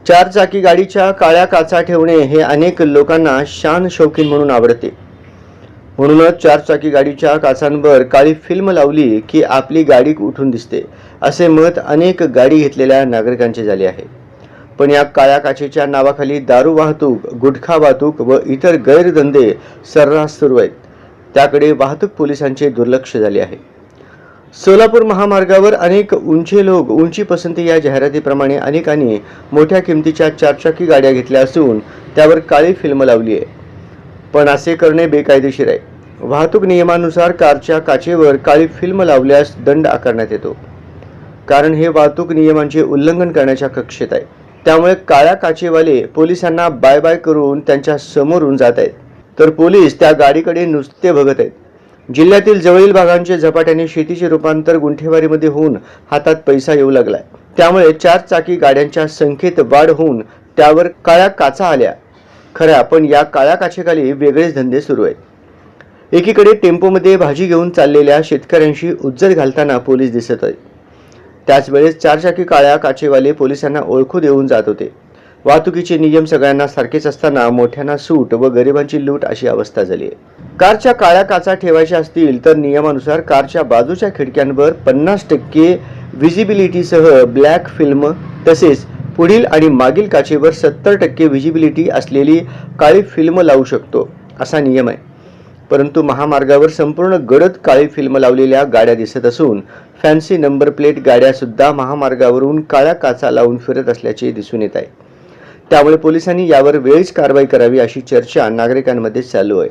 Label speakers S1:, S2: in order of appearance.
S1: चारचाकी गाडीच्या काळ्या काचा ठेवणे हे अनेक लोकांना शान शौकीन म्हणून आवडते. म्हणूनच चारचाकी गाडीच्या काचांवर काळी फिल्म लावली की आपली गाडी उठून दिसते, असे मत अनेक गाडी घेतलेल्या नागरिकांचे झाले आहे. पण या काळ्या काचेच्या नावाखाली दारू वाहतूक, गुटखा वाहतूक व इतर गैरधंदे सर्रास सुरू आहेत. त्याकडे वाहतूक पोलिसांचे दुर्लक्ष झाले आहे. सोलापूर महामार्गावर अनेक उंची लोक उंची पसंती या जाहिरातीप्रमाणे अनेकांनी मोठ्या किमतीच्या चारचाकी गाड्या घेतल्या असून त्यावर काळी फिल्म लावली आहे. पण असे करणे बेकायदेशीर आहे. वाहतूक नियमानुसार कारच्या काचेवर काळी फिल्म लावल्यास दंड आकारण्यात येतो, कारण हे वाहतूक नियमांचे उल्लंघन करण्याच्या कक्षेत आहे. त्यामुळे काळ्या काचेवाले पोलिसांना बाय बाय करून त्यांच्या समोरून जात आहेत, तर पोलीस त्या गाडीकडे नुसते बघत आहेत. जिल्ह्यातील जवळील भागांचे झपाट्याने शेतीचे रूपांतर गुंठेवारीमध्ये होऊन हातात पैसा येऊ लागलाय. त्यामुळे चारचाकी गाड्यांच्या संख्येत वाढ होऊन त्यावर काळ्या काचा आल्या खऱ्या, पण या काळ्या काचेखाली वेगळेच धंदे सुरू आहेत. एकीकडे टेम्पोमध्ये भाजी घेऊन चाललेल्या शेतकऱ्यांशी उज्जत घालताना पोलीस दिसत आहेत. त्याच वेळेस चारचाकी काळ्या काचेवाले पोलिसांना ओळखू देऊन जात होते. वाहतुकीचे नियम सगळ्यांना सारखेच असताना मोठ्यांना सूट व गरिबांची लूट अशी अवस्था झाली आहे. कारच्या काळ्या काचा ठेवायच्या असतील तर नियमानुसार कारच्या बाजूच्या खिडक्यांवर 50% व्हिजिबिलिटीसह ब्लॅक फिल्म, तसेच पुढील आणि मागील काचेवर 70% व्हिजिबिलिटी असलेली काळी फिल्म लावू शकतो, असा नियम आहे. परंतु महामार्गावर संपूर्ण गडद काळी फिल्म लावलेल्या गाड्या दिसत असून फॅन्सी नंबर प्लेट गाड्या सुद्धा महामार्गावरून काळ्या काचा लावून फिरत असल्याचे दिसून येत आहे. त्यामुळे पोलिसांनी यावर वेळीच कारवाई करावी अशी चर्चा नागरिकांमध्ये चालू आहे.